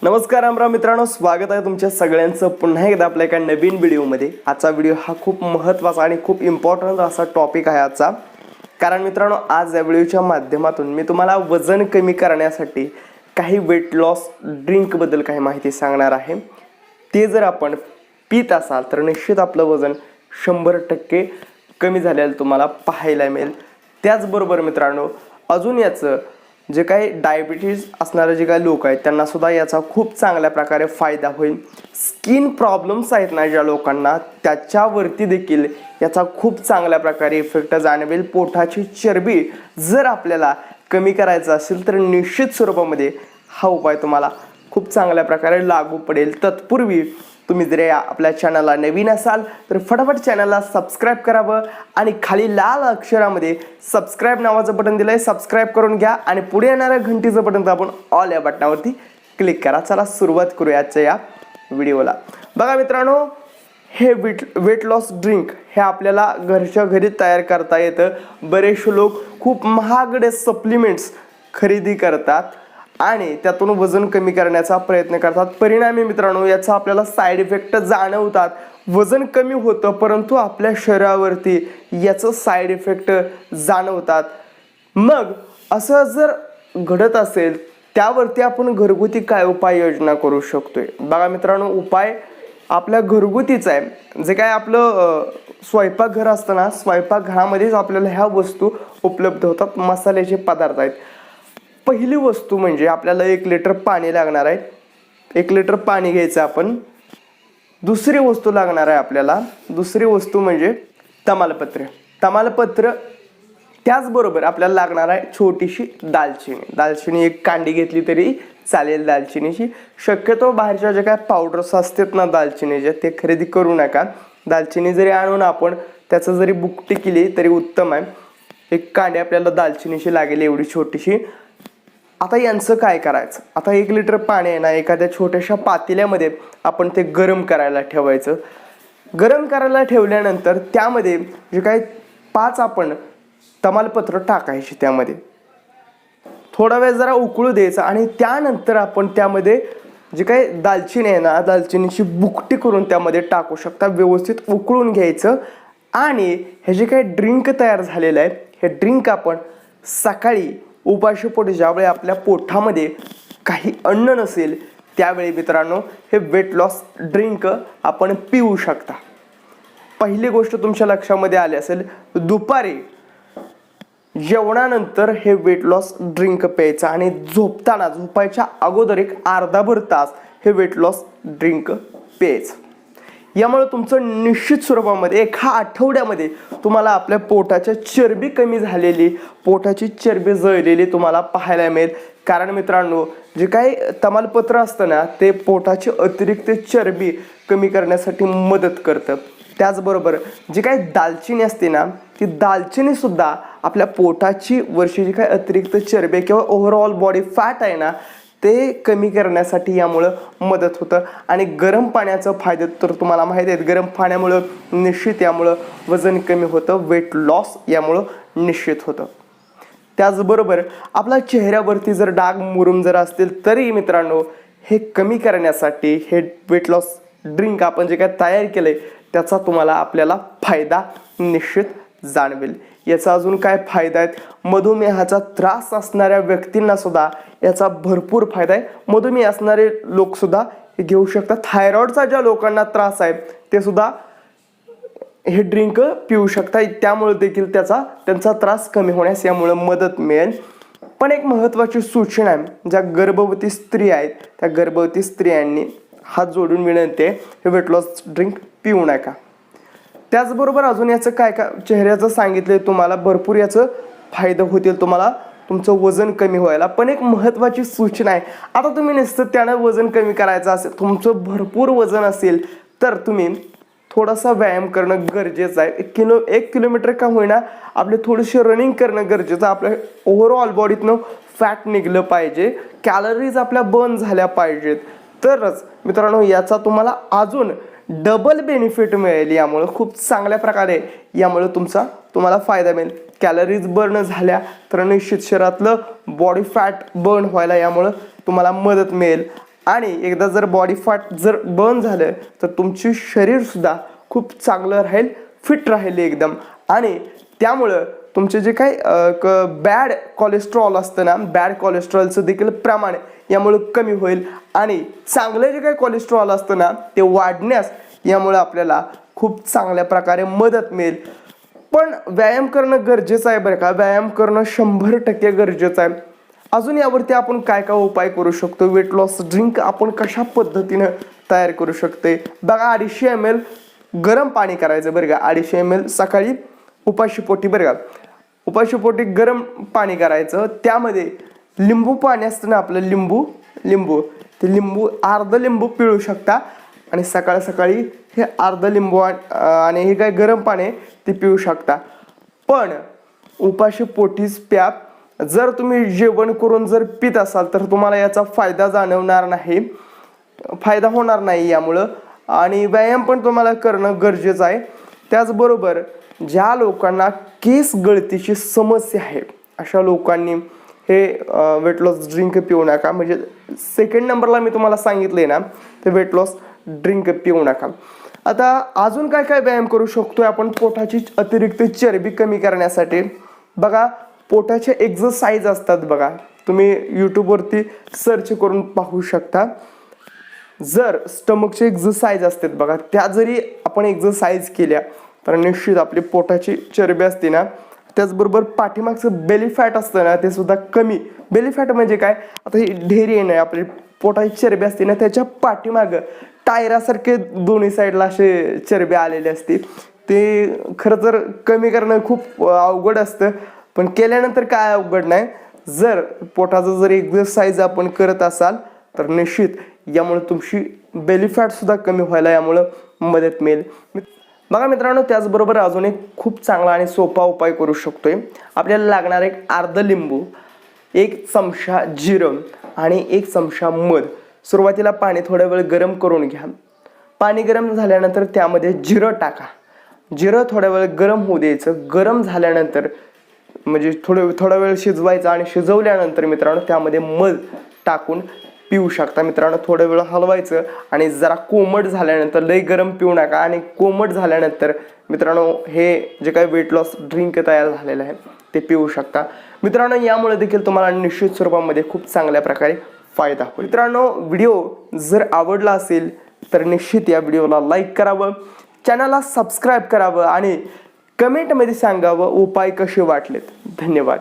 नमस्कार रामराम मित्रांनो, स्वागत आहे तुमच्या सगळ्यांचं पुन्हा एकदा आपल्या एका नवीन व्हिडिओमध्ये। आजचा व्हिडिओ हा खूप महत्त्वाचा आणि खूप इम्पॉर्टंट असा टॉपिक आहे आजचा। कारण मित्रांनो, आज या व्हिडिओच्या माध्यमातून मी तुम्हाला वजन कमी करण्यासाठी काही वेट लॉस ड्रिंक बद्दल काही माहिती सांगणार आहे। ते जर आपण पीत असाल तर निश्चित आपलं वजन 100% कमी झालेलं तुम्हाला पाहायला मिळेल। त्याचबरोबर मित्रांनो, अजून याचं जे काही डायबिटीज असणारे जे काही लोक आहेत त्यांना सुद्धा याचा खूप चांगल्या प्रकारे फायदा होईल। स्किन प्रॉब्लेम्स आहेत ना ज्या लोकांना, त्याच्यावरती देखील याचा खूप चांगल्या प्रकारे इफेक्ट जाणवेल। पोटाची चरबी जर आपल्याला कमी करायचं असेल तर निश्चित स्वरूपामध्ये हा उपाय तुम्हाला खूप चांगल्या प्रकारे लागू पडेल। तत्पूर्वी तुम्ही जर आपल्या चॅनलला नवीन असाल तर फटाफट चॅनलला सबस्क्राइब करावं आणि खाली लाल अक्षरामध्ये सबस्क्राइब नावाचं बटन दिलंय, सबस्क्राइब करून घ्या आणि पुढे येणाऱ्या घंटीचं बटन दाबून ऑल या बटनावरती क्लिक करा। चला सुरुवात करूया आजच्या या व्हिडिओला। बघा मित्रांनो, हे वेट लॉस ड्रिंक हे आपल्याला घरच्या घरी तयार करता येतं। बरेचसे लोक खूप महागडे सप्लिमेंट्स खरेदी करतात आणि त्यातून वजन कमी करण्याचा प्रयत्न करतात। परिणामी मित्रांनो, याचा आपल्याला साईड इफेक्ट जाणवतात। वजन कमी होतं परंतु आपल्या शरीरावरती याचं साईड इफेक्ट जाणवतात। मग असं जर घडत असेल त्यावरती आपण घरगुती काय उपाययोजना करू शकतोय? बघा मित्रांनो, उपाय आपल्या घरगुतीच आहे। जे काय आपलं स्वयंपाकघर असतं ना, स्वयंपाकघरामध्येच आपल्याला ह्या वस्तू उपलब्ध होतात, मसाल्याचे पदार्थ आहेत। पहिली वस्तू म्हणजे आपल्याला 1 लिटर पाणी लागणार आहे। 1 लिटर पाणी घ्यायचं आपण। दुसरी वस्तू लागणार आहे आपल्याला, दुसरी वस्तू म्हणजे तमालपत्र। तमालपत्र त्याचबरोबर आपल्याला लागणार आहे छोटीशी दालचिनी। दालचिनी 1 कांडी घेतली तरी चालेल दालचिनीची। शक्यतो बाहेरच्या जे काय पावडर्स असतात ना दालचिनीचे, ते खरेदी करू नका। दालचिनी जरी आणून आपण त्याचं जरी बुकटी केली तरी उत्तम आहे। 1 कांडी आपल्याला दालचिनीची लागेल, एवढी छोटीशी। आता यांचं काय करायचं? आता 1 लिटर पाणी आहे ना, एखाद्या छोट्याशा पातेल्यामध्ये आपण ते गरम करायला ठेवायचं। गरम करायला ठेवल्यानंतर त्यामध्ये जे काही 5 आपण तमालपत्र टाकायचे, त्यामध्ये थोडा वेळ जरा उकळू द्यायचं आणि त्यानंतर आपण त्यामध्ये जे काही दालचिनी आहे ना, दालचिनीची बुकटी करून त्यामध्ये टाकू शकता। व्यवस्थित उकळून घ्यायचं आणि हे जे काही ड्रिंक तयार झालेलं आहे, हे ड्रिंक आपण सकाळी उपाशीपोटी ज्यावेळी आपल्या पोटामध्ये काही अन्न नसेल त्यावेळी मित्रांनो हे वेट लॉस ड्रिंक आपण पिऊ शकता। पहिली गोष्ट तुमच्या लक्षामध्ये आली असेल, दुपारी जेवणानंतर हे वेट लॉस ड्रिंक प्यायचं आणि झोपायच्या अगोदर एक अर्धाभर तास हे वेट लॉस ड्रिंक प्यायचं। यामुळे तुमचं निश्चित स्वरूपामध्ये एका आठवड्यामध्ये तुम्हाला आपल्या पोटाच्या चरबी कमी झालेली, पोटाची चरबी जळलेली तुम्हाला पाहायला मिळेल। कारण मित्रांनो, जे काही तमालपत्र असतं ना, ते पोटाची अतिरिक्त चरबी कमी करण्यासाठी मदत करतं। त्याचबरोबर जी काही दालचिनी असते ना, ती दालचिनी सुद्धा आपल्या पोटाची वरची जी काही अतिरिक्त चरबी किंवा ओव्हरऑल बॉडी फॅट आहे ना, ते कमी करण्यासाठी यामुळं मदत होतं। आणि गरम पाण्याचं फायदे तर तुम्हाला माहिती आहेत, गरम पाण्यामुळं निश्चित यामुळं वजन कमी होतं, वेट लॉस यामुळं निश्चित होतं। त्याचबरोबर आपल्या चेहऱ्यावरती जर डाग मुरुम जर असतील तरी मित्रांनो, हे कमी करण्यासाठी हे वेट लॉस ड्रिंक आपण जे काय तयार केलंय त्याचा तुम्हाला आपल्याला फायदा निश्चित जाणवेल। याचा अजून काय फायदा आहेत? मधुमेहाचा त्रास असणाऱ्या व्यक्तींना सुद्धा याचा भरपूर फायदा आहे। मधुमेह असणारे लोक सुद्धा हे घेऊ शकतात। थायरॉइडचा ज्या लोकांना त्रास आहे ते सुद्धा हे ड्रिंक पिऊ शकतात। त्यामुळे देखील त्यांचा त्रास कमी होण्यास यामुळे मदत मिळेल। पण एक महत्त्वाची सूचना आहे, ज्या गर्भवती स्त्री आहेत त्या गर्भवती स्त्रियांनी हात जोडून विनंती आहे, हे वेट लॉस ड्रिंक पिऊ नका। त्याचबरोबर अजून याचं काय चेहऱ्याचं सांगितलंय तुम्हाला, भरपूर याचं फायदा होतील तुम्हाला तुमचं वजन कमी व्हायला। पण एक महत्त्वाची सूचना आहे, आता तुम्ही नुसतं त्यानं वजन कमी करायचं असेल, तुमचं भरपूर वजन असेल तर तुम्ही थोडासा व्यायाम करणं गरजेचं आहे। 1 किलोमीटर का होईना आपले थोडीशी रनिंग करणं गरजेचं। आपल्या ओव्हरऑल बॉडीतनं फॅट निघलं पाहिजे, कॅलरीज आपल्या बर्न झाल्या पाहिजेत, तरच मित्रांनो याचा तुम्हाला अजून डबल बेनिफिट मिळेल। यामुळे खूप चांगल्या प्रकारे यामुळे तुम्हाला फायदा मिळेल। कॅलरीज बर्न झाल्या तर निश्चित शरीरातलं बॉडी फॅट बर्न व्हायला यामुळे तुम्हाला मदत मिळेल आणि एकदा जर बॉडी फॅट जर बर्न झालं तर तुमची शरीरसुद्धा खूप चांगलं राहील, फिट राहील एकदम. आणि त्यामुळं तुमचे जे काही बॅड कोलेस्ट्रॉल असतं ना, बॅड कोलेस्ट्रॉलचं देखील प्रमाण यामुळे कमी होईल आणि चांगलं जे काही कोलेस्ट्रॉल असतं ना ते वाढण्यास यामुळे आपल्याला खूप चांगल्या प्रकारे मदत मिळेल. पण व्यायाम करणं गरजेचं आहे बरं का, व्यायाम करणं 100% गरजेचं आहे. अजून यावरती आपण काय काय उपाय करू शकतो, वेट लॉस ड्रिंक आपण कशा पद्धतीनं तयार करू शकते बघा. 250 ml गरम पाणी करायचं बरं का, 250 ml सकाळी उपाशीपोटी बरं का, उपाशीपोटी गरम पाणी करायचं. त्यामध्ये लिंबू पाणी असतं ना आपलं, लिंबू ते लिंबू अर्ध लिंबू पिळू शकता आणि सकाळ सकाळी हे अर्ध लिंबू आणि हे काय गरम पाणी ते पिऊ शकता. पण उपाशीपोटीच प्या. जर तुम्ही जेवण करून जर पित असाल तर तुम्हाला याचा फायदा जाणवणार नाही, फायदा होणार नाही यामुळं. आणि व्यायाम पण तुम्हाला करणं गरजेचं आहे. त्याचबरोबर ज्या लोकांना केस गळतीची समस्या आहे अशा लोकांनी हे वेट लॉस ड्रिंक पिऊ नका. म्हणजे सेकंड नंबरला मी तुम्हाला सांगितले ना ते वेट लॉस ड्रिंक पिऊ नका. आता अजून काय काय व्यायाम करू शकतोय आपण पोटाची अतिरिक्त चरबी कमी करण्यासाठी बघा. पोटाचे एक्सरसाइज असतात बघा, तुम्ही यूट्यूबवरती सर्च करून पाहू शकता. जर स्टमकचे एक्सरसाइज असतात बघा, त्या जरी आपण एक्सरसाइज केल्या तर निश्चित आपली पोटाची चरबी असते ना, त्याचबरोबर पाठीमागचं बेली फॅट असतं ना ते सुद्धा कमी. बेली फॅट म्हणजे काय, आता ही ढेरी आहे आपली पोटाची चरबी असते ना त्याच्या पाठीमागं टायरासारखे दोन्ही साईडला असे चरबी आलेले असते. ते खरं तर कमी करणं खूप अवघड असतं, पण केल्यानंतर काय अवघड नाही. जर पोटाचं जर एक्सरसाइज आपण करत असाल तर निश्चित यामुळे तुमची बेली फॅट सुद्धा कमी व्हायला यामुळं मदत मिळेल बघा मित्रांनो. त्याचबरोबर अजून एक खूप चांगला आणि सोपा उपाय करू शकतोय. आपल्याला लागणार एक अर्ध लिंबू, 1 चमचा जिरं आणि 1 चमचा मध. सुरुवातीला पाणी थोडा वेळ गरम करून घ्या. पाणी गरम झाल्यानंतर त्यामध्ये जिरं टाका. जिरं थोड्या वेळ गरम होऊ द्यायचं. गरम झाल्यानंतर म्हणजे थोडा वेळ शिजवायचं आणि शिजवल्यानंतर मित्रांनो त्यामध्ये मध टाकून पिऊ शकता. मित्रांनो थोडं वेळ हलवायचं आणि जरा कोमट झाल्यानंतर, लई गरम पिऊ नका, आणि कोमट झाल्यानंतर मित्रांनो हे जे काही वेट लॉस ड्रिंक तयार झालेलं आहे ते पिऊ शकता. मित्रांनो यामुळे देखील तुम्हाला निश्चित स्वरूपामध्ये खूप चांगल्या प्रकारे फायदा होईल. मित्रांनो व्हिडिओ जर आवडला असेल तर निश्चित या व्हिडिओला लाईक करावं, चॅनलला सबस्क्राईब करावं आणि कमेंटमध्ये सांगावं उपाय कसे वाटलेत. धन्यवाद.